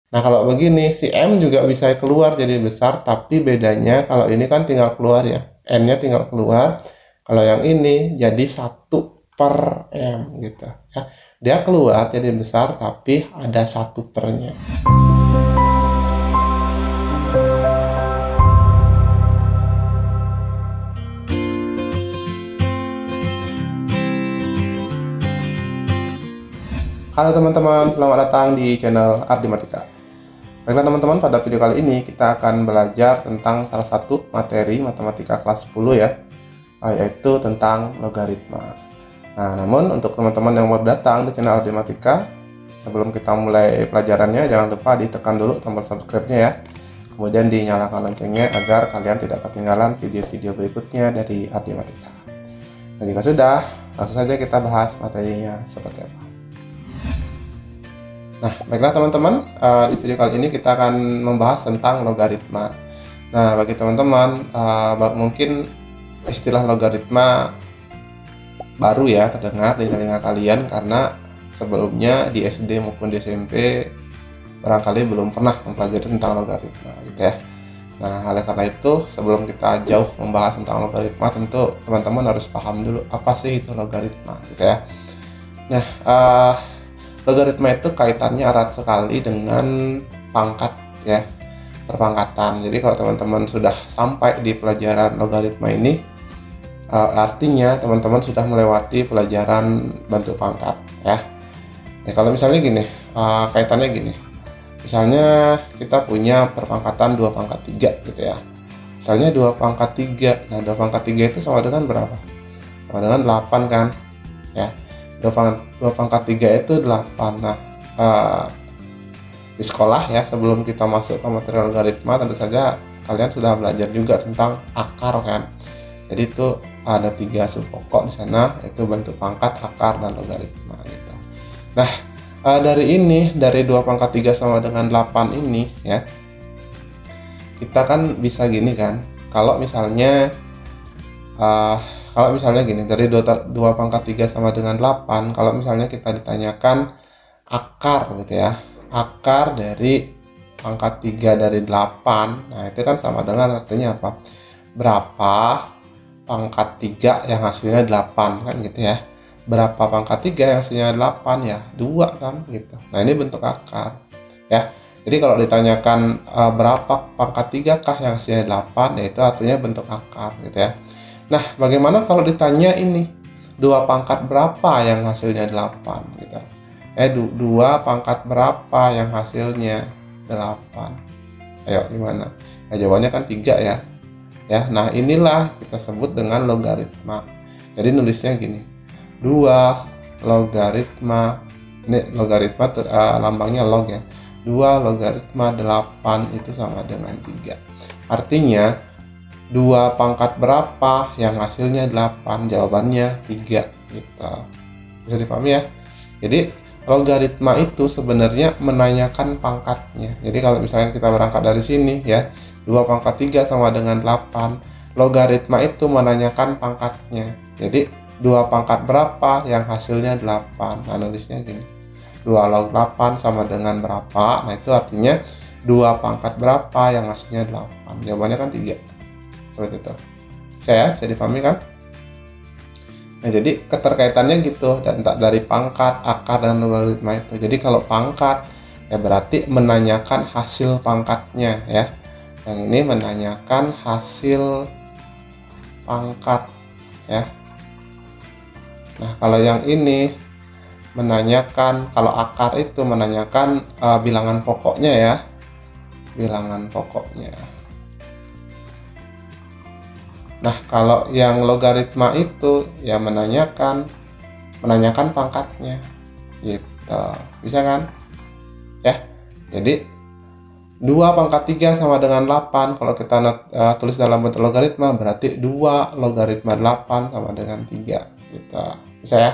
Nah, kalau begini si M juga bisa keluar jadi besar, tapi bedanya kalau ini kan tinggal keluar ya. N-nya tinggal keluar. Kalau yang ini jadi 1/M gitu ya. Dia keluar jadi besar tapi ada 1/nya. Halo teman-teman, selamat datang di channel Ardimatika. Baiklah teman-teman, pada video kali ini kita akan belajar tentang salah satu materi matematika kelas 10 ya, yaitu tentang logaritma. Nah, namun untuk teman-teman yang baru datang di channel Ardimatika, sebelum kita mulai pelajarannya, jangan lupa ditekan dulu tombol subscribe-nya ya. Kemudian dinyalakan loncengnya agar kalian tidak ketinggalan video-video berikutnya dari Ardimatika. Nah, jika sudah, langsung saja kita bahas materinya seperti apa. Nah, baiklah teman-teman, di video kali ini kita akan membahas tentang logaritma. Nah, bagi teman-teman, mungkin istilah logaritma baru ya terdengar di telinga kalian, karena sebelumnya di SD maupun di SMP barangkali belum pernah mempelajari tentang logaritma gitu ya. Nah, oleh karena itu, sebelum kita jauh membahas tentang logaritma, tentu teman-teman harus paham dulu apa sih itu logaritma gitu ya. Nah, logaritma itu kaitannya erat sekali dengan pangkat ya, perpangkatan. Jadi kalau teman-teman sudah sampai di pelajaran logaritma ini, artinya teman-teman sudah melewati pelajaran bentuk pangkat ya. Ya kalau misalnya gini, kaitannya gini. Misalnya kita punya perpangkatan 2 pangkat 3 gitu ya. Misalnya 2 pangkat 3. Nah, 2 pangkat 3 itu sama dengan berapa? Sama dengan 8 kan? Ya. 2 pangkat 3 itu 8. Nah, di sekolah ya, sebelum kita masuk ke materi logaritma, tentu saja kalian sudah belajar juga tentang akar kan. Jadi itu ada 3 sub pokok di sana, itu bentuk pangkat, akar, dan logaritma gitu. Nah, dari 2 pangkat 3 sama dengan 8 ini ya, kita kan bisa gini kan, kalau misalnya gini, dari 2 pangkat 3 sama dengan 8, kalau misalnya kita ditanyakan akar gitu ya, akar dari pangkat 3 dari 8, nah itu kan sama dengan artinya apa? Berapa pangkat 3 yang hasilnya 8 kan gitu ya. Berapa pangkat 3 yang hasilnya 8 ya? 2 kan gitu. Nah ini bentuk akar ya. Jadi kalau ditanyakan berapa pangkat 3 kah yang hasilnya 8, ya itu artinya bentuk akar gitu ya. Nah, bagaimana kalau ditanya ini 2 pangkat berapa yang hasilnya 8 gitu. 2 pangkat berapa yang hasilnya 8. Ayo gimana? Nah, jawabannya kan 3 ya. Ya, nah inilah kita sebut dengan logaritma. Jadi nulisnya gini. 2 logaritma, ini logaritma lambangnya log ya. 2 logaritma 8 itu sama dengan 3. Artinya 2 pangkat berapa yang hasilnya 8? Jawabannya 3 gitu. Bisa dipahami ya? Jadi logaritma itu sebenarnya menanyakan pangkatnya. Jadi kalau misalnya kita berangkat dari sini ya, 2 pangkat 3 sama dengan 8. Logaritma itu menanyakan pangkatnya. Jadi 2 pangkat berapa yang hasilnya 8? Nah, nulisnya gini. 2 log 8 sama dengan berapa? Nah, itu artinya 2 pangkat berapa yang hasilnya 8? Jawabannya kan 3. Seperti itu. Bisa dipahami kan? Nah, jadi keterkaitannya gitu, dan tak dari pangkat, akar, dan logaritma itu. Jadi kalau pangkat ya berarti menanyakan hasil pangkatnya ya. Yang ini menanyakan hasil pangkat ya. Nah, kalau yang ini menanyakan, kalau akar itu menanyakan bilangan pokoknya ya. Bilangan pokoknya. Nah, kalau yang logaritma itu ya menanyakan pangkatnya gitu. Bisa kan? Ya. Jadi 2 pangkat 3 sama dengan 8. Kalau kita tulis dalam bentuk logaritma, berarti 2 logaritma 8 sama dengan 3 gitu. Bisa ya?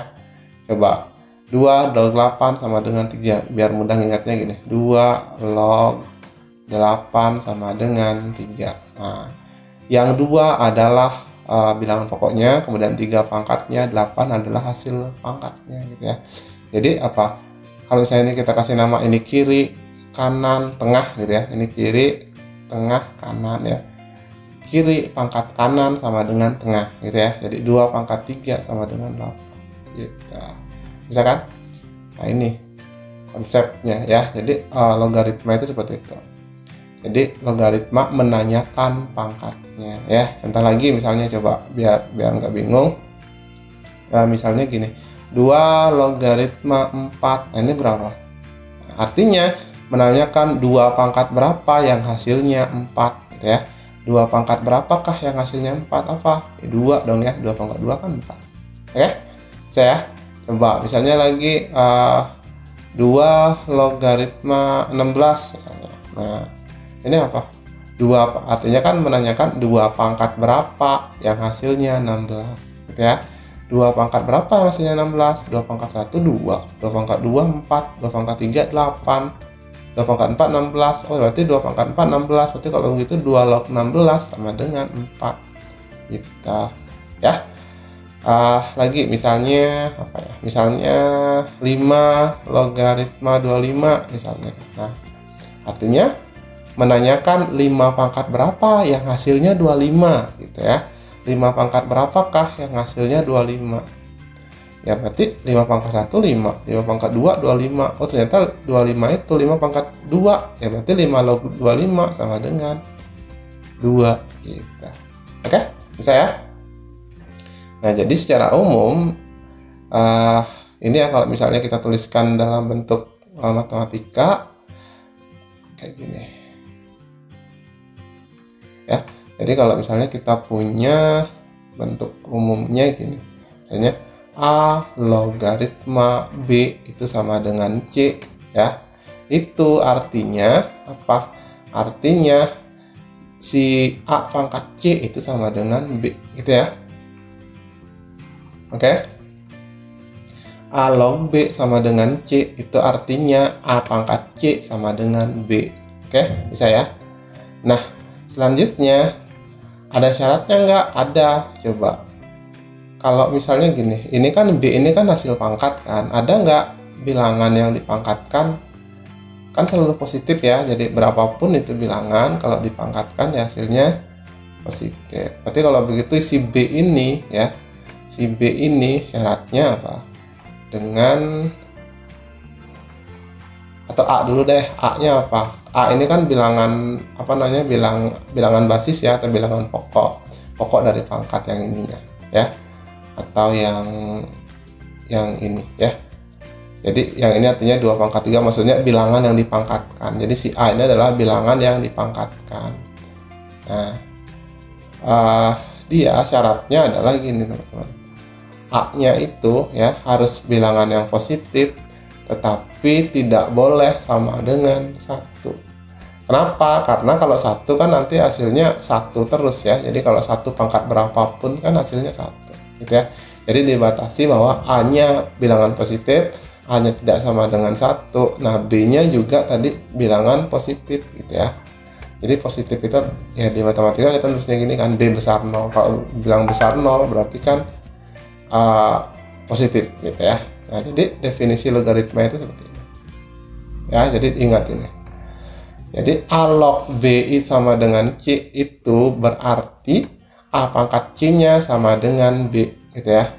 Coba 2 log 8 sama dengan 3. Biar mudah ingatnya gini. 2 log 8 sama dengan 3. Nah, yang 2 adalah bilangan pokoknya, kemudian 3 pangkatnya, 8 adalah hasil pangkatnya gitu ya. Jadi apa? Kalau misalnya ini kita kasih nama ini kiri, kanan tengah gitu ya. Ini kiri, tengah, kanan ya. Kiri pangkat kanan sama dengan tengah gitu ya. Jadi 2 pangkat 3 sama dengan 8 gitu. Bisa kan? Nah ini konsepnya ya. Jadi logaritma itu seperti itu. Jadi logaritma menanyakan pangkatnya ya. Contoh lagi misalnya, coba biar nggak bingung. Nah, misalnya gini, 2 logaritma 4. Nah, ini berapa? Nah, artinya menanyakan 2 pangkat berapa yang hasilnya 4 gitu ya. 2 pangkat berapakah yang hasilnya 4? Apa? 2 dong ya. 2 pangkat 2 kan 4. Oke? Saya coba misalnya lagi 2 logaritma 16 misalnya. Nah, ini apa? 2 artinya kan menanyakan 2 pangkat berapa yang hasilnya 16 gitu ya. 2 pangkat berapa yang hasilnya 16? 2 pangkat 1 2, 2 pangkat 2 4, 2 pangkat 3 8, 2 pangkat 4 16. Oh, berarti 2 pangkat 4 16. Berarti kalau begitu 2 log 16 sama dengan 4 gitu ya. Lagi misalnya apa ya? Misalnya 5 logaritma 25 misalnya. Nah, artinya menanyakan 5 pangkat berapa yang hasilnya 25 gitu ya. 5 pangkat berapakah yang hasilnya 25? Ya berarti 5 pangkat 1 5, 5 pangkat 2 25. Oh, ternyata 25 itu 5 pangkat 2. Ya berarti 5 log 25 sama dengan 2 gitu. Oke, bisa ya? Nah, jadi secara umum ini ya, kalau misalnya kita tuliskan dalam bentuk matematika kayak gini. Ya. Jadi kalau misalnya kita punya bentuk umumnya gini. Misalnya A logaritma B itu sama dengan C ya. Itu artinya apa? Artinya si A pangkat C itu sama dengan B gitu ya. Oke. A log B sama dengan C itu artinya A pangkat C sama dengan B. Oke, bisa ya? Nah, selanjutnya ada syaratnya nggak? Ada. Coba. Kalau misalnya gini, ini kan B ini kan hasil pangkat kan. Ada nggak bilangan yang dipangkatkan? Kan selalu positif ya. Jadi berapapun itu bilangan, kalau dipangkatkan ya hasilnya positif. Berarti kalau begitu si B ini ya, si B ini syaratnya apa? Dengan, atau A dulu deh. A-nya apa? A ini kan bilangan apa namanya, bilangan basis ya, atau bilangan pokok dari pangkat yang ininya ya, atau yang ini ya. Jadi yang ini artinya 2 pangkat 3, maksudnya bilangan yang dipangkatkan. Jadi si A ini adalah bilangan yang dipangkatkan. Nah, dia syaratnya adalah gini teman-teman, A-nya itu ya harus bilangan yang positif, tetapi tidak boleh sama dengan 1. Kenapa? Karena kalau 1 kan nanti hasilnya 1 terus ya. Jadi kalau 1 pangkat berapapun kan hasilnya 1 gitu ya. Jadi dibatasi bahwa A-nya bilangan positif, A-nya tidak sama dengan 1. Nah, B-nya juga tadi bilangan positif gitu ya. Jadi positif itu ya di matematika kita tulisnya gini kan, B besar 0. Kalau bilang besar 0 berarti kan positif gitu ya. Nah, jadi definisi logaritma itu seperti ini. Ya, jadi ingat ini. Jadi A log B sama dengan C itu berarti A pangkat C-nya sama dengan B gitu ya.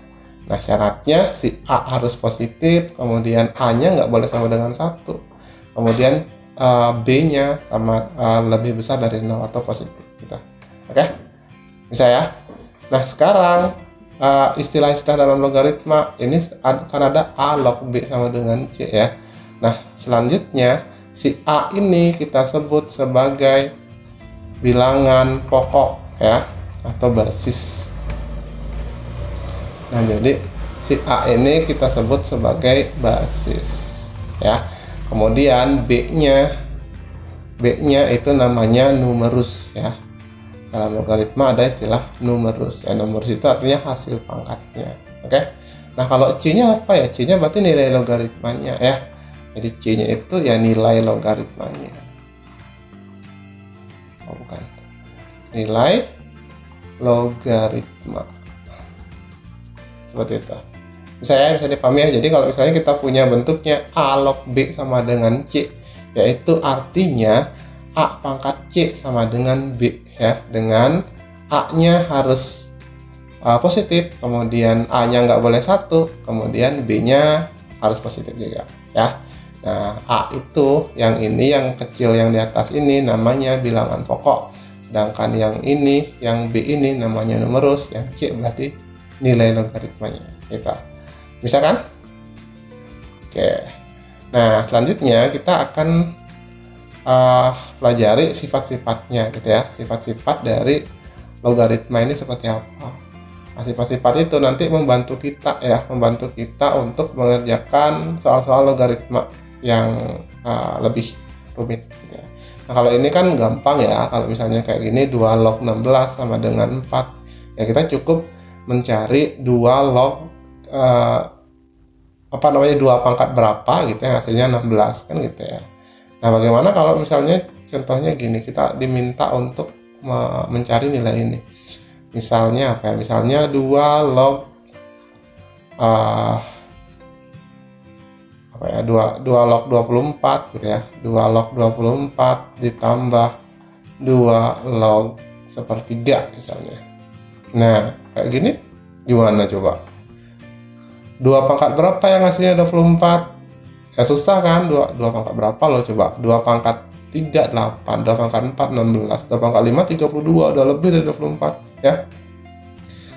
Nah, syaratnya si A harus positif, kemudian A-nya nggak boleh sama dengan 1. Kemudian B-nya sama lebih besar dari 0 atau positif gitu. Oke? Bisa ya? Nah, sekarang istilah-istilah dalam logaritma ini kan ada A log B sama dengan C ya. Nah, selanjutnya si A ini kita sebut sebagai bilangan pokok ya, atau basis. Nah, jadi si A ini kita sebut sebagai basis ya. Kemudian B-nya itu namanya numerus ya. Dalam logaritma ada istilah numerus ya. Numerus itu artinya hasil pangkatnya. Oke. Nah, kalau C-nya apa ya? C-nya berarti nilai logaritmanya ya. Jadi C-nya itu ya nilai logaritmanya. Oh, bukan. Nilai logaritma. Seperti itu. Bisa dipahami ya. Jadi kalau misalnya kita punya bentuknya A log B sama dengan C. yaitu artinya A pangkat C sama dengan B ya, dengan A-nya harus positif, kemudian A-nya nggak boleh 1, kemudian B-nya harus positif juga ya. Nah, A itu yang ini, yang kecil yang di atas ini namanya bilangan pokok, sedangkan yang ini, yang B ini namanya numerus, yang C berarti nilai logaritmanya. Bisa kan? Oke. Nah, selanjutnya kita akan pelajari sifat-sifatnya gitu ya. Sifat-sifat dari logaritma ini seperti apa. Nah, sifat-sifat itu nanti membantu kita ya, membantu kita untuk mengerjakan soal-soal logaritma yang lebih rumit gitu ya. Nah, kalau ini kan gampang ya. Kalau misalnya kayak gini 2 log 16 sama dengan 4. Ya kita cukup mencari 2 log 2 pangkat berapa gitu ya, hasilnya 16 kan gitu ya. Nah, bagaimana kalau misalnya contohnya gini, kita diminta untuk mencari nilai ini. Misalnya apa ya? Misalnya 2 log 2 log 24 gitu ya. 2 log 24 ditambah 2 log sepertiga misalnya. Nah, kayak gini gimana coba? 2 pangkat berapa yang hasilnya 24? Ya susah kan, 2 pangkat berapa lo coba? 2 pangkat 3, 8, 2 pangkat 4, 16, 2 pangkat 5, 32, udah lebih dari 24 ya.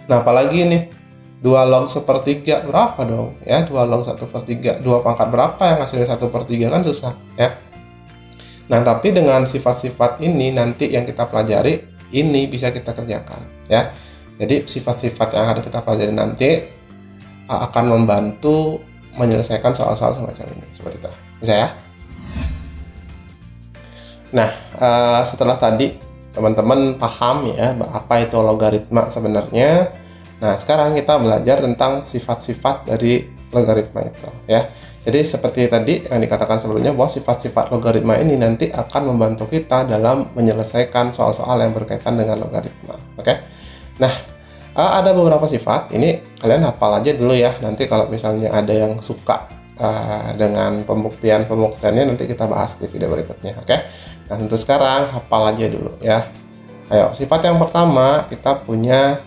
Nah, apalagi nih 2 log sepertiga berapa dong ya, 2 log 1/3, 2 pangkat berapa yang hasilnya 1/3 kan susah ya. Nah, tapi dengan sifat-sifat ini nanti yang kita pelajari ini bisa kita kerjakan ya. Jadi sifat-sifat yang akan kita pelajari nanti akan membantu menyelesaikan soal-soal semacam ini seperti itu, bisa ya. Nah, setelah tadi teman-teman paham ya apa itu logaritma sebenarnya. Nah, sekarang kita belajar tentang sifat-sifat dari logaritma itu ya. Jadi seperti tadi yang dikatakan sebelumnya, bahwa sifat-sifat logaritma ini nanti akan membantu kita dalam menyelesaikan soal-soal yang berkaitan dengan logaritma. Oke. Nah, ada beberapa sifat, ini kalian hafal aja dulu ya. Nanti kalau misalnya ada yang suka dengan pembuktiannya nanti kita bahas di video berikutnya. Oke. Nah, untuk sekarang hafal aja dulu ya. Ayo, sifat yang pertama kita punya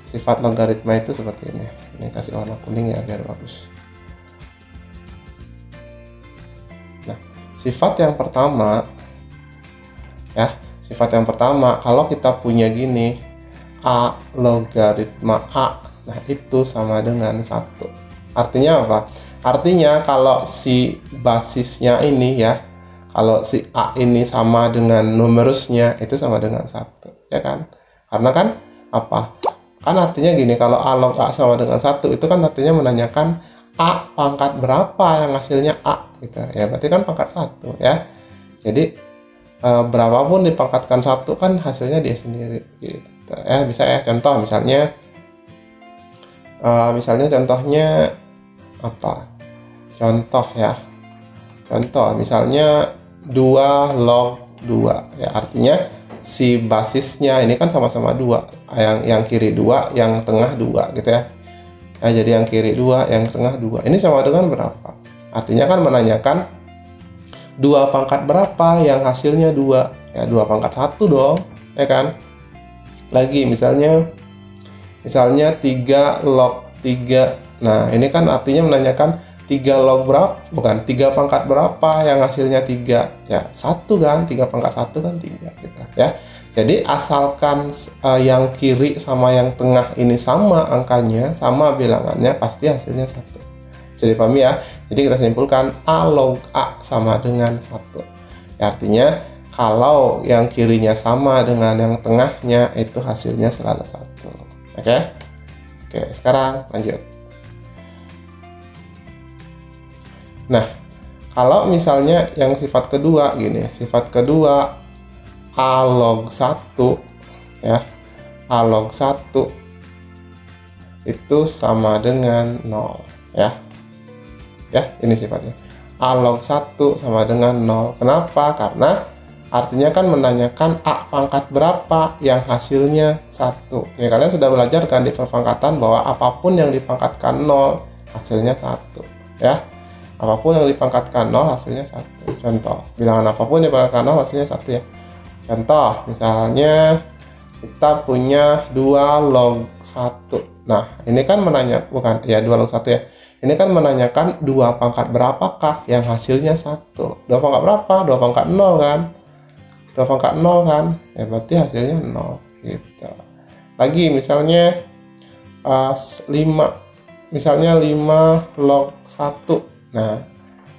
sifat logaritma itu seperti ini. Ini kasih warna kuning ya biar bagus. Nah, sifat yang pertama ya, kalau kita punya gini, A logaritma A, nah itu sama dengan 1. Artinya apa? Artinya kalau si basisnya ini ya, kalau si A ini sama dengan numerusnya itu sama dengan 1 ya kan? Karena kan apa? Kan artinya gini, kalau A log A sama dengan 1 itu kan artinya menanyakan A pangkat berapa yang hasilnya A gitu ya, berarti kan pangkat 1 ya. Jadi berapapun dipangkatkan 1 kan hasilnya dia sendiri gitu. Bisa ya, contoh misalnya contohnya apa? Contoh misalnya 2 log 2 ya, artinya si basisnya ini kan sama-sama 2, yang kiri 2, yang tengah 2 gitu ya. Nah, jadi yang kiri 2, yang tengah 2, ini sama dengan berapa? Artinya kan menanyakan 2 pangkat berapa yang hasilnya 2 ya, 2 pangkat 1 dong ya kan. Lagi misalnya 3 log 3. Nah, ini kan artinya menanyakan 3 log berapa, bukan 3 pangkat berapa yang hasilnya 3 ya, 1 kan, 3 pangkat 1 kan 3 gitu ya. Jadi asalkan yang kiri sama yang tengah ini sama angkanya, sama bilangannya, pasti hasilnya 1. Jadi paham ya. Jadi kita simpulkan A log A sama dengan 1 ya, artinya kalau yang kirinya sama dengan yang tengahnya itu hasilnya selalu 1. Oke, sekarang lanjut. Nah, kalau misalnya yang sifat kedua gini, sifat kedua A log 1 ya, A log 1 itu sama dengan 0 ya. Ya, ini sifatnya. A log 1 sama dengan 0. Kenapa? Karena artinya kan menanyakan A pangkat berapa yang hasilnya 1. Ya, kalian sudah belajar kan di perpangkatan bahwa apapun yang dipangkatkan 0 hasilnya 1 ya. apapun yang dipangkatkan 0 hasilnya 1. Contoh, bilangan apapun yang dipangkatkan 0 hasilnya 1 ya. Contoh, misalnya kita punya 2 log 1. Nah, ini kan bukan, ya 2 log 1 ya. Ini kan menanyakan 2 pangkat berapakah yang hasilnya 1. 2 pangkat berapa? 2 pangkat 0 kan? 2 pangkat 0 kan? Ya berarti hasilnya 0 gitu. Lagi misalnya 5. Misalnya 5 log 1. Nah,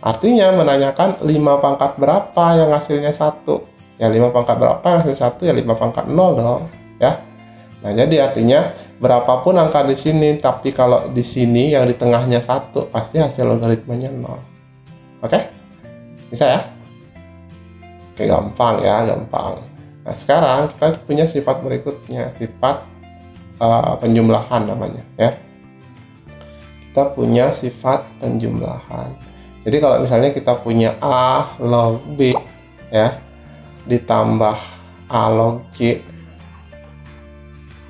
artinya menanyakan 5 pangkat berapa yang hasilnya 1. Ya 5 pangkat berapa yang hasilnya 1, ya 5 pangkat 0 dong, ya. Nah, jadi artinya berapapun angka di sini, tapi kalau di sini yang di tengahnya 1, pasti hasil logaritmanya 0. Oke? Bisa ya? Oke, gampang ya, gampang. Nah, sekarang kita punya sifat berikutnya, sifat penjumlahan namanya, ya. Kita punya sifat penjumlahan. Jadi kalau misalnya kita punya A log B, ya, ditambah A log C.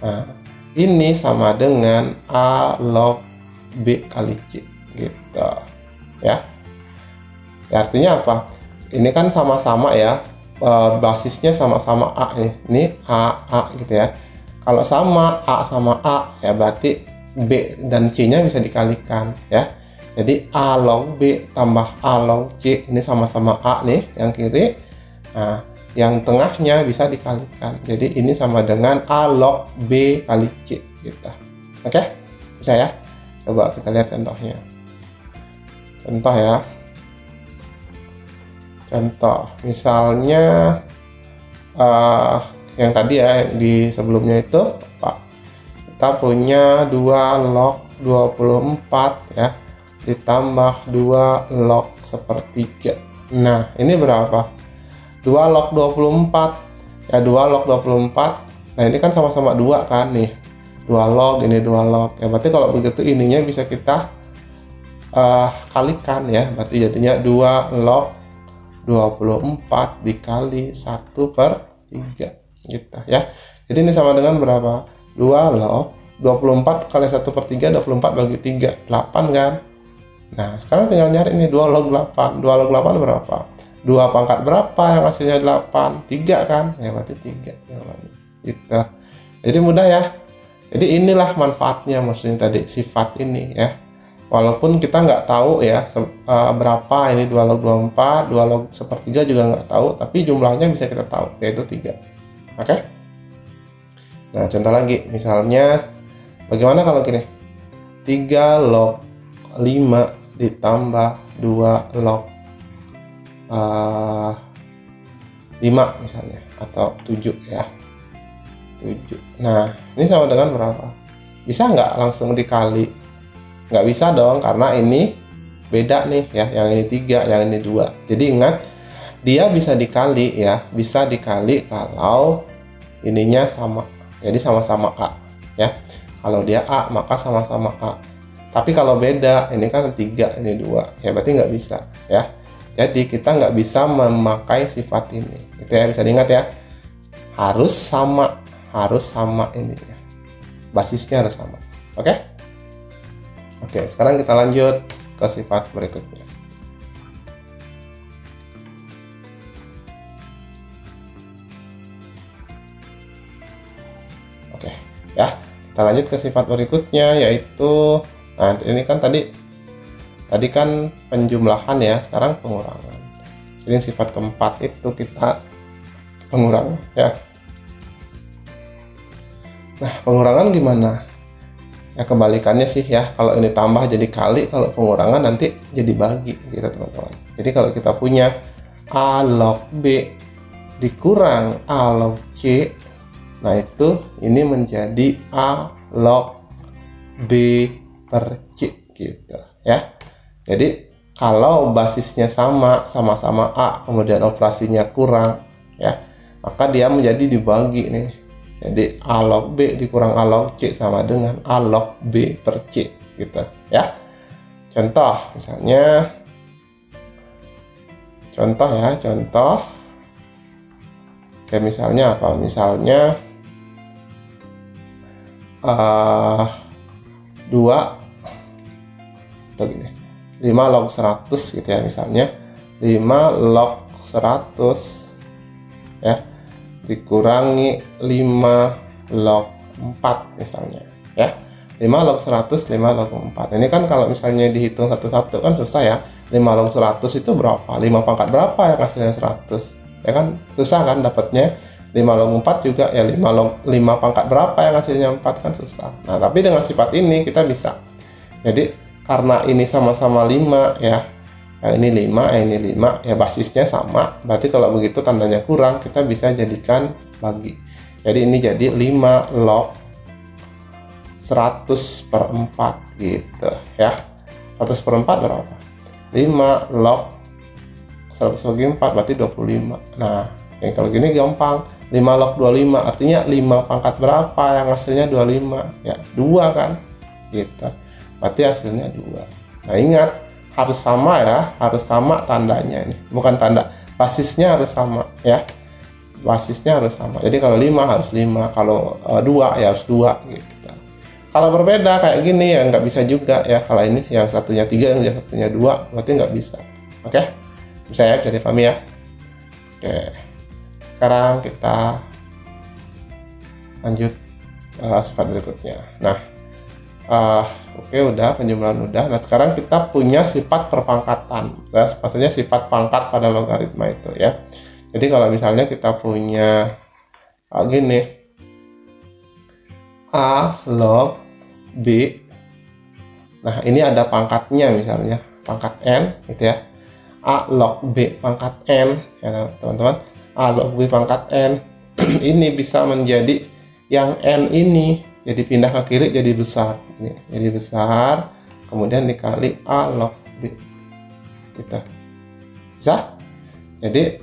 Nah, ini sama dengan A log B kali C gitu ya. Ya, artinya apa? Ini kan sama-sama ya, basisnya sama-sama A nih. Ini A gitu ya. Kalau sama A ya berarti B dan C-nya bisa dikalikan ya. Jadi A log B tambah A log C, ini sama-sama A nih yang kiri. Nah, yang tengahnya bisa dikalikan. Jadi ini sama dengan A log B kali C gitu. Oke? Bisa ya? Coba kita lihat contohnya. Contoh ya. Contoh, misalnya yang tadi ya di sebelumnya itu Pak, kita punya 2 log 24 ya ditambah 2 log sepertiga. Nah, ini berapa? 2 log 24 ya, 2 log 24. Nah, ini kan sama-sama 2 kan nih, 2 log, ini 2 log ya. Berarti kalau begitu ininya bisa kita kalikan ya, berarti jadinya 2 log 24 dikali 1/3 gitu ya. Jadi ini sama dengan berapa? 2 log 24 kali 1/3, 24 bagi 3, 8 kan. Nah, sekarang tinggal nyari ini 2 log 8. 2 log 8 berapa? 2 pangkat berapa yang hasilnya 8? 3 kan? Ya berarti 3 gitu. Jadi mudah ya. Jadi inilah manfaatnya, maksudnya tadi sifat ini ya. Walaupun kita nggak tahu ya berapa ini 2 log 24, 2 log sepertiga juga nggak tahu, tapi jumlahnya bisa kita tahu, yaitu 3. Oke? Nah, contoh lagi, misalnya bagaimana kalau gini? 3 log 5 ditambah 2 log 5 misalnya, atau 7 ya, 7. Nah, ini sama dengan berapa? Bisa nggak langsung dikali? Nggak bisa dong, karena ini beda nih ya, yang ini 3, yang ini 2. Jadi ingat, dia bisa dikali ya, bisa dikali kalau ininya sama, jadi sama-sama A ya. Kalau dia A, maka sama-sama A. Tapi kalau beda, ini kan 3, ini 2 ya, berarti nggak bisa ya. Jadi kita nggak bisa memakai sifat ini, itu ya, bisa diingat ya. Harus sama ini ya. Basisnya harus sama. Oke? Oke, sekarang kita lanjut ke sifat berikutnya. Oke, ya. Kita lanjut ke sifat berikutnya, yaitu nah, ini kan tadi kan penjumlahan ya, sekarang pengurangan. Jadi sifat keempat itu kita pengurangan ya. Nah, pengurangan gimana? Ya kebalikannya sih ya, kalau ini tambah jadi kali, kalau pengurangan nanti jadi bagi gitu teman-teman. Jadi kalau kita punya A log B dikurang A log C, nah itu ini menjadi A log B per C gitu ya. Jadi kalau basisnya sama-sama A, kemudian operasinya kurang ya, maka dia menjadi dibagi nih. Jadi A log B dikurang A log C sama dengan A log B per C gitu ya. Contoh misalnya, contoh kayak misalnya apa? Misalnya 2 atau gini. 5 log 100 gitu ya, misalnya 5 log 100 ya dikurangi 5 log 4 misalnya ya. 5 log 100, 5 log 4. Ini kan kalau misalnya dihitung satu-satu kan susah ya. 5 log 100 itu berapa? 5 pangkat berapa yang hasilnya 100? Ya kan susah kan dapatnya. 5 log 4 juga ya 5 pangkat berapa yang hasilnya 4 kan susah. Nah, tapi dengan sifat ini kita bisa. Jadi karena ini sama-sama 5 ya. Yang ini 5, ini 5 ya, basisnya sama. Berarti kalau begitu tandanya kurang, kita bisa jadikan bagi. Jadi ini jadi 5 log 100 per 4 gitu ya. 100 per 4 berapa? 5 log 100 bagi 4 berarti 25. Nah, yang kalau gini gampang. 5 log 25 artinya 5 pangkat berapa yang hasilnya 25? Ya, 2 kan? Gitu. Berarti hasilnya 2. Nah, ingat harus sama ya, harus sama tandanya ini. Bukan tanda, basisnya harus sama ya. Basisnya harus sama. Jadi kalau 5 harus 5, kalau 2 ya harus 2 gitu. Kalau berbeda kayak gini ya nggak bisa juga ya. Kalau ini yang satunya 3, yang satunya 2, berarti nggak bisa. Oke? Bisa ya, jadi pahami ya. Oke. Sekarang kita lanjut sifat berikutnya. Nah, oke, udah penjumlahan udah. Nah, sekarang kita punya sifat perpangkatan. Maksudnya sifat pangkat pada logaritma itu ya. Jadi kalau misalnya kita punya gini, A log B. Nah, ini ada pangkatnya misalnya, pangkat N gitu ya. A log B pangkat N ya teman-teman. A log B pangkat N ini bisa menjadi yang N ini jadi pindah ke kiri jadi besar. Ini jadi besar, kemudian dikali A log B gitu. Bisa? Jadi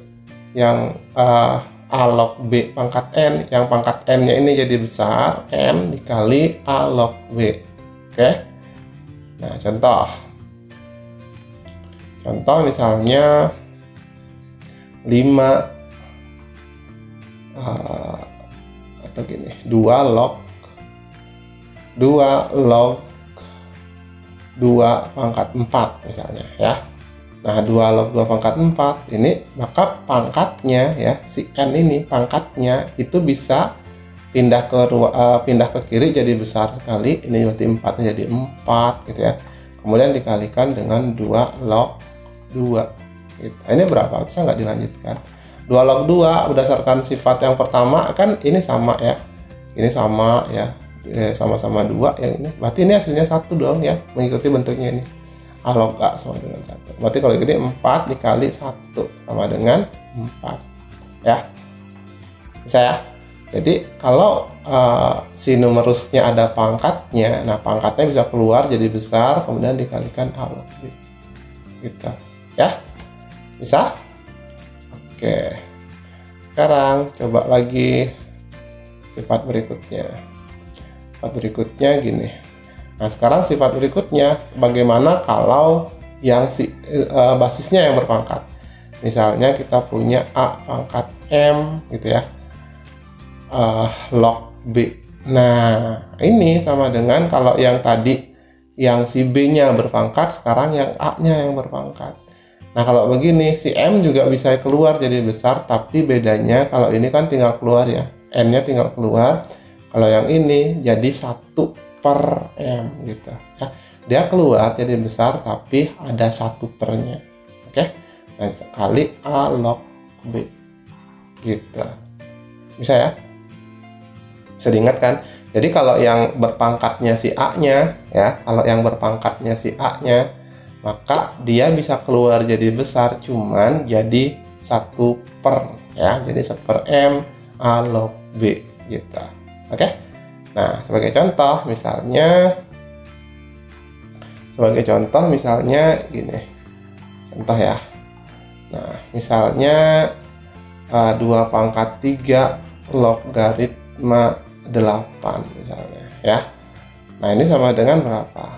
yang A log B pangkat N, yang pangkat N nya ini jadi besar, N dikali A log B. Oke. Nah, contoh misalnya 5 atau gini, 2 log 2 pangkat 4 misalnya ya. Nah, 2 log 2 pangkat 4 ini, maka pangkatnya ya, si N ini pangkatnya itu bisa pindah ke kiri jadi besar sekali. Ini berarti 4 jadi 4 gitu ya. Kemudian dikalikan dengan 2 log 2 gitu. Ini berapa? Bisa nggak dilanjutkan? 2 log 2 berdasarkan sifat yang pertama kan ini sama ya. Ini sama ya. Sama-sama 2 yang ini. Berarti ini hasilnya 1 dong ya, mengikuti bentuknya ini. A log A sama dengan 1. Berarti kalau gini 4 dikali 1 sama dengan 4 ya. Bisa ya. Jadi kalau si numerusnya ada pangkatnya, nah pangkatnya bisa keluar jadi besar, kemudian dikalikan A log B gitu ya. Bisa? Oke. Sekarang coba lagi sifat berikutnya. Sifat berikutnya gini. Nah, sekarang sifat berikutnya, bagaimana kalau yang basisnya yang berpangkat. Misalnya kita punya A pangkat M gitu ya, log B. Nah, ini sama dengan kalau yang tadi yang si B-nya berpangkat, sekarang yang A-nya yang berpangkat. Nah, kalau begini si M juga bisa keluar jadi besar, tapi bedanya kalau ini kan tinggal keluar ya, N-nya tinggal keluar. Kalau yang ini jadi 1 per M gitu ya. Dia keluar jadi besar tapi ada 1 pernya. Oke. Nah, kali A log B gitu. Bisa ya? Bisa diingat kan? Jadi kalau yang berpangkatnya si A-nya ya, kalau yang berpangkatnya si A-nya, maka dia bisa keluar jadi besar cuman jadi 1 per ya. Jadi 1 per M A log B gitu. Oke? Nah, sebagai contoh misalnya gini. Contoh ya. Nah, misalnya 2 pangkat 3 logaritma 8 misalnya ya. Nah, ini sama dengan berapa?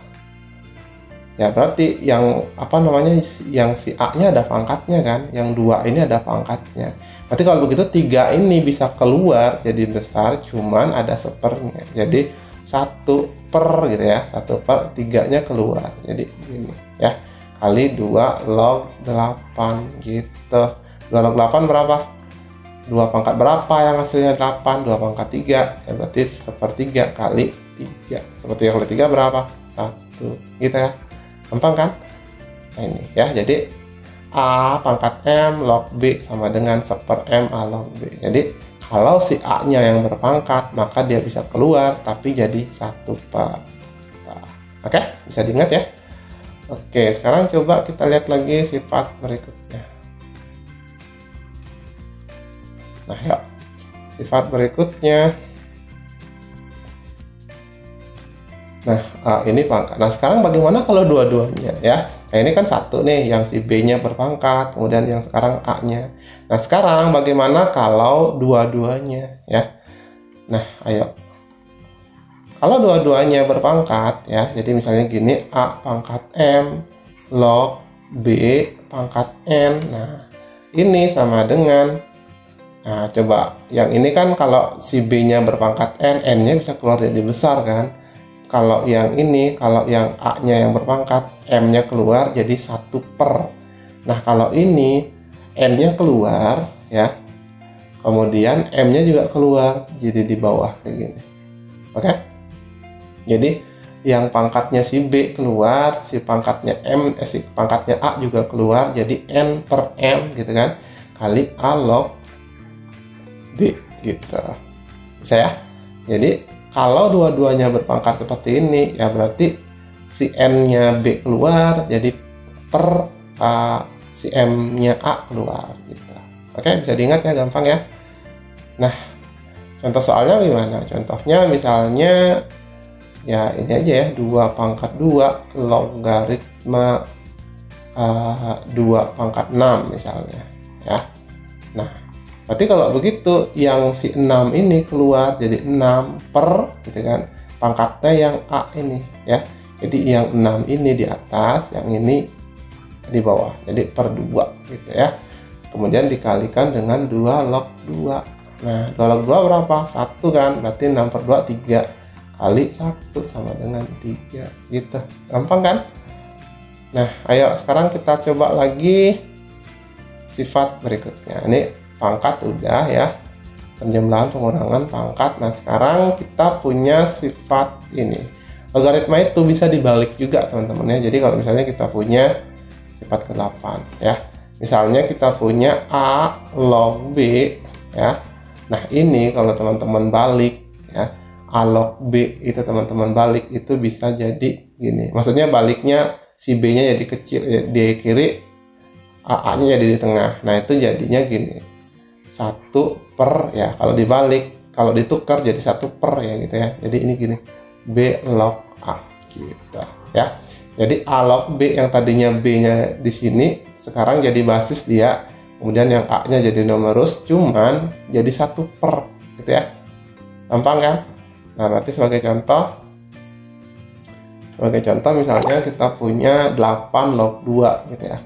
Ya, berarti yang yang si A-nya ada pangkatnya kan, yang 2 ini ada pangkatnya. Berarti kalau begitu 3 ini bisa keluar jadi besar cuman ada 1/4-nya. Jadi 1 per gitu ya, 1 per 3-nya keluar. Jadi gini ya. kali 2 log 8 gitu. 2 log 8 berapa? 2 pangkat berapa yang hasilnya 8? 2 pangkat 3, ya berarti 1/3 kali 3. 1/3 kali 3 berapa? 1, gitu ya. Gampang kan? Nah ini ya, jadi A pangkat M log B sama dengan 1/M A log B. Jadi kalau si A-nya yang berpangkat, maka dia bisa keluar tapi jadi 1/. Oke, bisa diingat ya. Oke, sekarang coba kita lihat lagi sifat berikutnya. Nah, yuk. Sifat berikutnya. Nah, ini pangkat. Nah, sekarang bagaimana kalau dua-duanya ya? Nah, ini kan satu nih, yang si B-nya berpangkat, kemudian yang sekarang A-nya. Nah, sekarang bagaimana kalau dua-duanya ya? Nah, ayo. Kalau dua-duanya berpangkat ya, jadi misalnya gini, A pangkat M log B pangkat N. Nah, ini sama dengan, nah coba yang ini kan kalau si B-nya berpangkat N, N-nya bisa keluar jadi besar kan? Kalau yang ini, kalau yang A-nya yang berpangkat, M-nya keluar jadi 1/. Nah, kalau ini N-nya keluar ya, kemudian M-nya juga keluar jadi di bawah kayak gini. Oke? Jadi yang pangkatnya si B keluar, si pangkatnya si pangkatnya A juga keluar, jadi N/M gitu kan, kali A log B gitu. Bisa ya? Jadi kalau dua-duanya berpangkat seperti ini, ya berarti si N-nya B keluar, jadi per si M-nya A keluar gitu. Oke, bisa diingat ya, gampang ya. Nah, contoh soalnya gimana? Contohnya misalnya ya ini aja ya, 2 pangkat 2 logaritma 2 pangkat 6 misalnya ya. Nah, berarti kalau begitu yang si 6 ini keluar jadi 6 gitu kan, pangkatnya yang A ini ya. Jadi yang 6 ini di atas, yang ini di bawah, jadi per 2 gitu ya. Kemudian dikalikan dengan 2 log 2. Nah, 2 log 2 berapa? 1 kan, berarti 6/2 3 kali 1 sama dengan 3 gitu. Gampang kan? Nah, ayo sekarang kita coba lagi sifat berikutnya. Ini pangkat udah ya, penjumlahan pengurangan pangkat. Nah, sekarang kita punya sifat ini. Logaritma itu bisa dibalik juga teman-teman ya. Jadi kalau misalnya kita punya sifat ke-8 ya, misalnya kita punya A log B ya. Nah, ini kalau teman-teman balik ya, A log B itu teman-teman balik itu bisa jadi gini. Maksudnya baliknya si B-nya jadi kecil di kiri, A-nya jadi di tengah. Nah, itu jadinya gini. 1/, ya kalau dibalik, kalau ditukar jadi 1/, ya gitu ya. Jadi ini gini, B log A gitu ya. Jadi A log B yang tadinya B-nya di sini sekarang jadi basis dia, kemudian yang A-nya jadi numerus, cuman jadi 1/, gitu ya. Gampang kan? Nah, nanti sebagai contoh misalnya kita punya 8 log 2 gitu ya.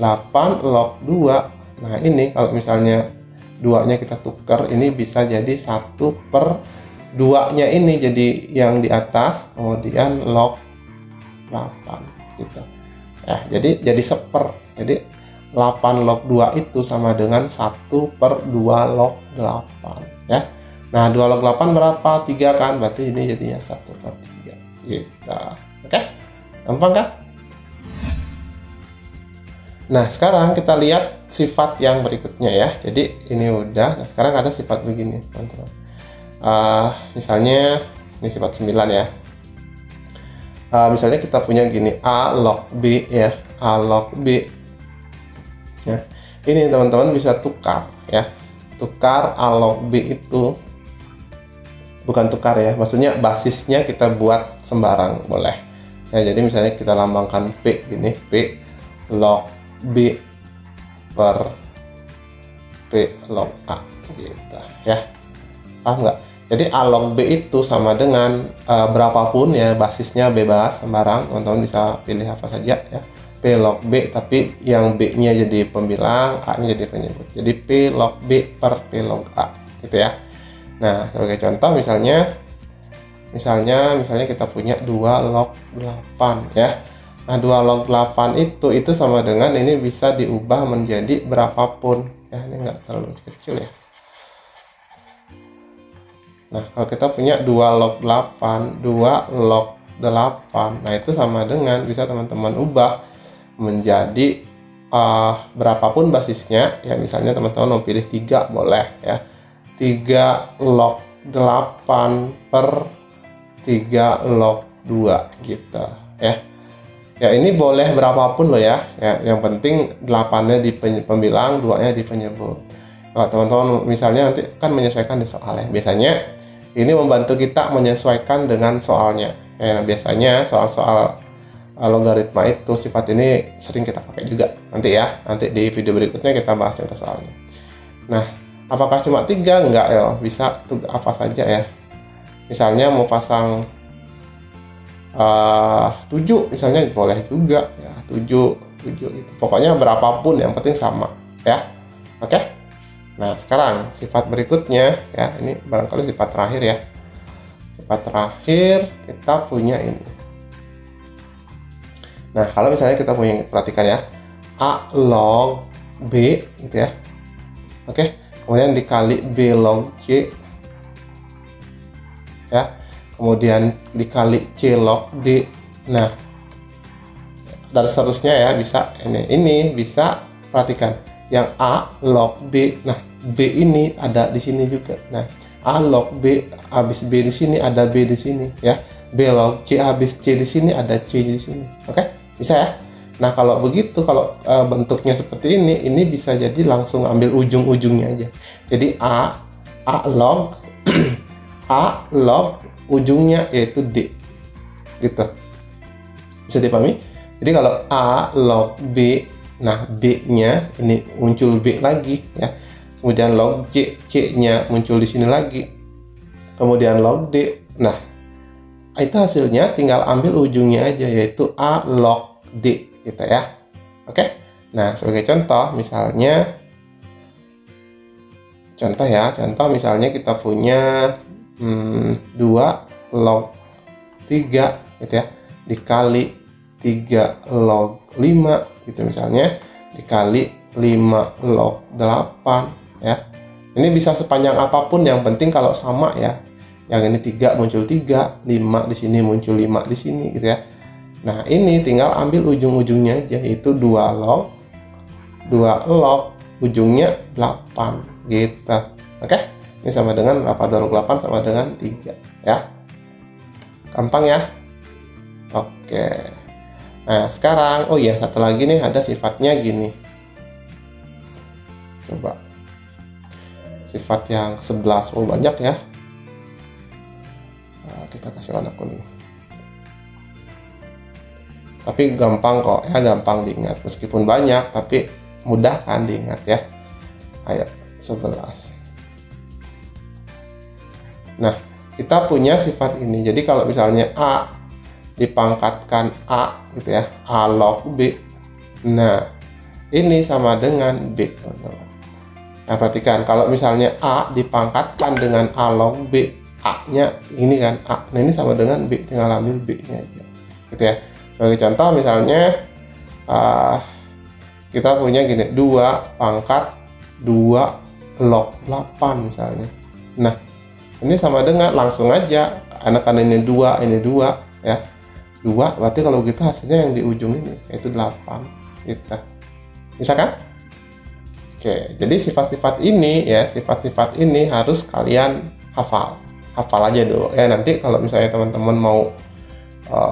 8 log 2. Nah, ini kalau misalnya 2-nya kita tukar, ini bisa jadi 1/2-nya ini jadi yang di atas, kemudian log 8 gitu. Ya, jadi 1/. Jadi 8 log 2 itu sama dengan 1/2 log 8 ya. Nah, 2 log 8 berapa? 3 kan? Berarti ini jadinya 1/3 gitu. Oke? Gampang kan? Nah, sekarang kita lihat sifat yang berikutnya ya. Jadi ini udah. Nah, sekarang ada sifat begini, teman-teman. Misalnya ini sifat 9 ya. Misalnya kita punya gini, A log B ya. A log B. Ya. Ini teman-teman bisa tukar ya. Tukar A log B itu, bukan tukar ya, maksudnya basisnya kita buat sembarang boleh. Ya, jadi misalnya kita lambangkan P gini, P log B per P log A gitu ya. Paham nggak? Jadi A log B itu sama dengan berapapun ya, basisnya bebas sembarang, teman-teman bisa pilih apa saja ya. P log B, tapi yang B-nya jadi pembilang, A-nya jadi penyebut. Jadi P log B per P log A gitu ya. Nah, sebagai contoh misalnya kita punya 2 log 8 ya. Nah, 2 log 8 itu sama dengan ini bisa diubah menjadi berapapun. Ya, ini enggak terlalu kecil ya. Nah, kalau kita punya 2 log 8, 2 log 8, nah itu sama dengan bisa teman-teman ubah menjadi berapapun basisnya. Ya, misalnya teman-teman mau pilih 3 boleh ya. 3 log 8 per 3 log 2 gitu ya. Ya, ini boleh berapapun loh ya. Ya, yang penting 8-nya di pembilang, 2-nya di penyebut. Kalau teman-teman misalnya nanti kan menyesuaikan di soal ya. Biasanya ini membantu kita menyesuaikan dengan soalnya. Ya, biasanya soal-soal logaritma itu sifat ini sering kita pakai juga. Nanti ya, nanti di video berikutnya kita bahas contoh soalnya. Nah, apakah cuma 3? Enggak ya, bisa apa saja ya. Misalnya mau pasang 7 misalnya boleh juga ya, 7 gitu. Pokoknya berapapun yang penting sama ya. Oke. Nah, sekarang sifat berikutnya ya, ini barangkali sifat terakhir ya. Sifat terakhir kita punya ini. Nah, kalau misalnya kita punya, perhatikan ya, A log B gitu ya. Oke, kemudian dikali B log C ya. Kemudian dikali C log D. Nah, dan seterusnya ya, bisa ini bisa, perhatikan yang A log B. Nah, B ini ada di sini juga. Nah, A log B habis B di sini, ada B di sini ya. B log C habis C di sini, ada C di sini. Oke? Bisa ya? Nah, kalau begitu, kalau bentuknya seperti ini bisa jadi langsung ambil ujung-ujungnya aja. Jadi A log A log ujungnya yaitu D gitu. Bisa dipahami? Jadi kalau A log B, nah B-nya ini muncul B lagi ya. Kemudian log C-nya muncul di sini lagi. Kemudian log D. Nah, itu hasilnya tinggal ambil ujungnya aja, yaitu A log D gitu ya. Oke? Nah, sebagai contoh misalnya, contoh misalnya kita punya 2 log 3 gitu ya, dikali 3 log 5 gitu misalnya, dikali 5 log 8 ya. Ini bisa sepanjang apapun, yang penting kalau sama ya. Yang ini 3 muncul 3, 5 di sini muncul 5 di sini gitu ya. Nah, ini tinggal ambil ujung-ujungnya aja, yaitu 2 log ujungnya 8 gitu. Oke? Ini sama dengan berapa? 2 log 8 sama dengan 3 ya. Gampang ya. Oke. Nah, sekarang oh iya, satu lagi nih, ada sifatnya gini. Coba sifat yang 11. Oh, banyak ya. Nah, kita kasih warna kuning. Tapi gampang kok ya, gampang diingat. Meskipun banyak tapi mudah kan diingat ya. Ayo, 11. Nah, kita punya sifat ini. Jadi kalau misalnya A dipangkatkan A gitu ya, A log B. Nah, ini sama dengan B, teman-teman. Nah, perhatikan kalau misalnya A dipangkatkan dengan A log B, A-nya ini kan A. Nah, ini sama dengan B, tinggal ambil B-nya aja. Gitu ya. Sebagai contoh misalnya kita punya gini, 2 pangkat 2 log 8 misalnya. Nah, ini sama dengan langsung aja, karena ini 2 ya. 2 berarti kalau gitu hasilnya yang di ujung ini yaitu 8 gitu. Bisa kan? Oke, jadi sifat-sifat ini ya, sifat-sifat ini harus kalian hafal aja dulu ya. Nanti kalau misalnya teman-teman mau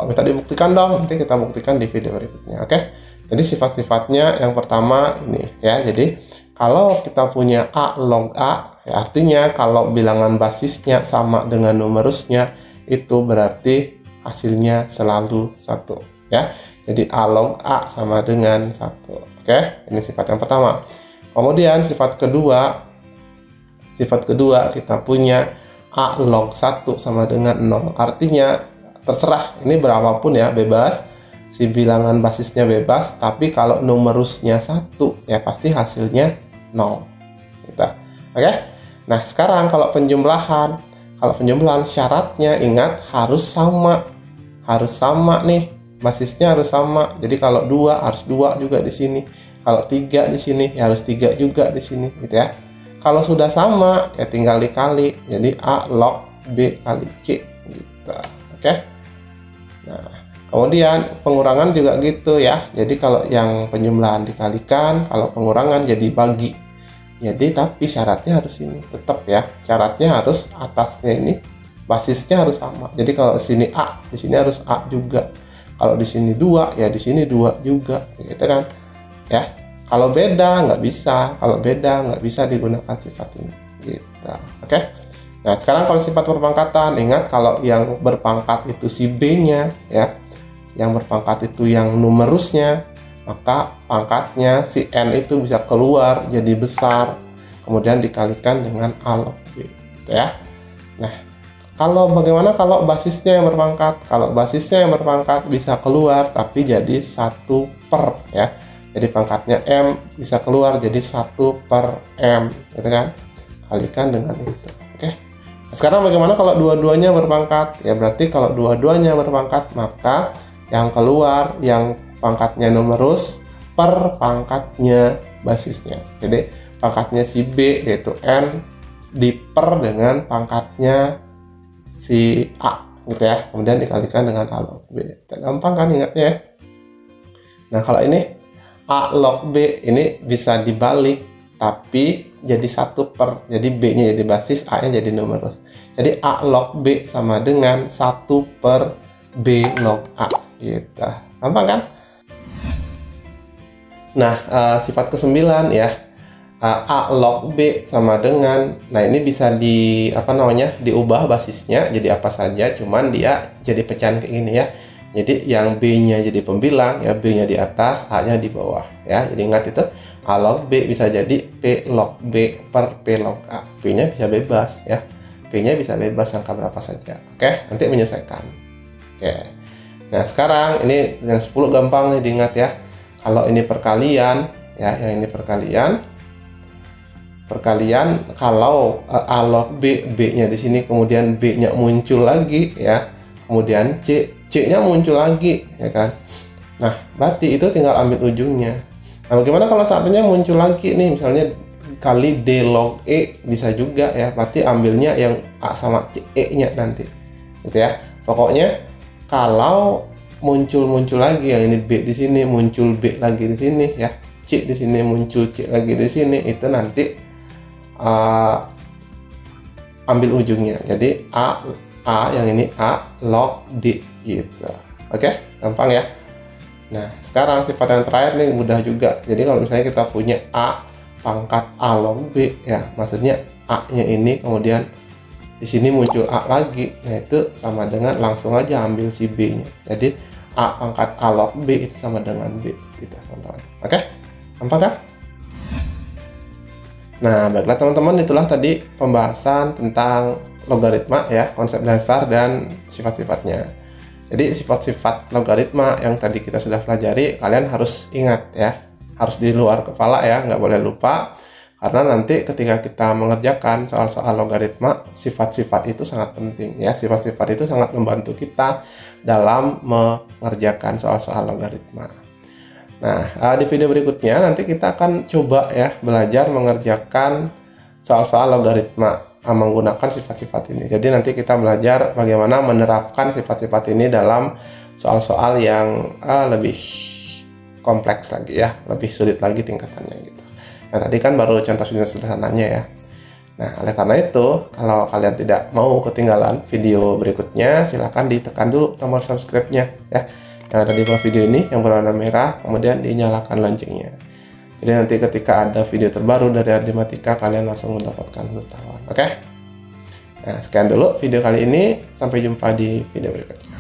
minta dibuktikan dong, nanti kita buktikan di video berikutnya. Oke, jadi sifat-sifatnya yang pertama ini ya. Jadi kalau kita punya A log A ya, artinya kalau bilangan basisnya sama dengan numerusnya, itu berarti hasilnya selalu 1 ya. Jadi A log A sama dengan 1. Oke, ini sifat yang pertama. Kemudian sifat kedua kita punya A log 1 sama dengan 0. Artinya terserah ini berapapun ya, bebas. Si bilangan basisnya bebas, tapi kalau numerusnya 1 ya pasti hasilnya 0 gitu. Oke? Nah, sekarang kalau penjumlahan syaratnya ingat harus sama nih basisnya harus sama. Jadi kalau 2 harus 2 juga di sini. Kalau 3 di sini ya harus 3 juga di sini gitu ya. Kalau sudah sama ya tinggal dikali. Jadi A log B kali C gitu. Oke. Nah, kemudian pengurangan juga gitu ya. Jadi kalau yang penjumlahan dikalikan, kalau pengurangan jadi bagi. Jadi tapi syaratnya harus ini tetap ya. Syaratnya harus atasnya ini basisnya harus sama. Jadi kalau di sini A, di sini harus A juga. Kalau di sini 2, ya di sini 2 juga, gitu kan? Ya. Kalau beda nggak bisa. Kalau beda nggak bisa digunakan sifat ini. Gitu. Oke. Nah, sekarang kalau sifat berpangkatan, ingat kalau yang berpangkat itu si B-nya, ya. Yang berpangkat itu yang numerusnya, maka pangkatnya si N itu bisa keluar jadi besar, kemudian dikalikan dengan A log B, gitu ya. Nah, kalau bagaimana kalau basisnya yang berpangkat? Kalau basisnya yang berpangkat bisa keluar tapi jadi 1 per ya. Jadi pangkatnya M bisa keluar jadi 1 per M, gitu kan? Kalikan dengan itu. Oke. Nah, sekarang bagaimana kalau dua-duanya berpangkat? Ya berarti kalau dua-duanya berpangkat maka yang keluar yang pangkatnya numerus per pangkatnya basisnya. Jadi pangkatnya si B yaitu N diper dengan pangkatnya si A gitu ya, kemudian dikalikan dengan A log B. Gampang kan ingatnya ya. Nah kalau ini A log B ini bisa dibalik tapi jadi 1 per, jadi B nya jadi basis, A nya jadi numerus. Jadi A log B sama dengan 1 per B log A gitu. Gampang kan? Nah sifat ke-9 ya, A log B sama dengan, nah ini bisa diubah basisnya jadi apa saja, cuman dia jadi pecahan kayak gini ya. Jadi yang B-nya jadi pembilang, ya B-nya di atas, A-nya di bawah ya. Jadi ingat itu, A log B bisa jadi P log B per P log A. P-nya bisa bebas ya. P-nya bisa bebas angka berapa saja. Oke, nanti menyesuaikan. Oke. Nah, sekarang ini yang 10 gampang nih diingat ya. Kalau ini perkalian ya, yang ini perkalian kalau A log B, B-nya di sini, kemudian B-nya muncul lagi ya, kemudian C-nya muncul lagi ya kan. Nah, berarti itu tinggal ambil ujungnya. Nah, bagaimana kalau satunya muncul lagi nih, misalnya kali D log E bisa juga ya, berarti ambilnya yang A sama C E-nya nanti. Gitu ya. Pokoknya kalau muncul lagi yang ini B di sini, muncul B lagi di sini ya. C di sini muncul C lagi di sini, itu nanti ambil ujungnya. Jadi A yang ini A log D gitu. Oke, gampang ya. Nah, sekarang sifat yang terakhir nih mudah juga. Jadi kalau misalnya kita punya A pangkat A log B ya, maksudnya A-nya ini kemudian di sini muncul A lagi. Nah, itu sama dengan langsung aja ambil si B-nya. Jadi A pangkat A log B itu sama dengan B gitu, teman-teman. Oke? Gampang kan? Nah, baiklah teman-teman, itulah tadi pembahasan tentang logaritma ya, konsep dasar dan sifat-sifatnya. Jadi sifat-sifat logaritma yang tadi kita sudah pelajari, kalian harus ingat ya, harus di luar kepala ya, nggak boleh lupa. Karena nanti ketika kita mengerjakan soal-soal logaritma, sifat-sifat itu sangat penting ya. Sifat-sifat itu sangat membantu kita dalam mengerjakan soal-soal logaritma. Nah, di video berikutnya nanti kita akan coba ya belajar mengerjakan soal-soal logaritma menggunakan sifat-sifat ini. Jadi nanti kita belajar bagaimana menerapkan sifat-sifat ini dalam soal-soal yang lebih kompleks lagi ya, lebih sulit lagi tingkatannya gitu. Nah, tadi kan baru contoh sederhananya ya. Nah, oleh karena itu, kalau kalian tidak mau ketinggalan video berikutnya, silahkan ditekan dulu tombol subscribe-nya ya. Yang ada di bawah video ini yang berwarna merah, kemudian dinyalakan loncengnya. Jadi nanti ketika ada video terbaru dari Ardimatika, kalian langsung mendapatkan pengetahuan. Oke? Nah, sekian dulu video kali ini. Sampai jumpa di video berikutnya.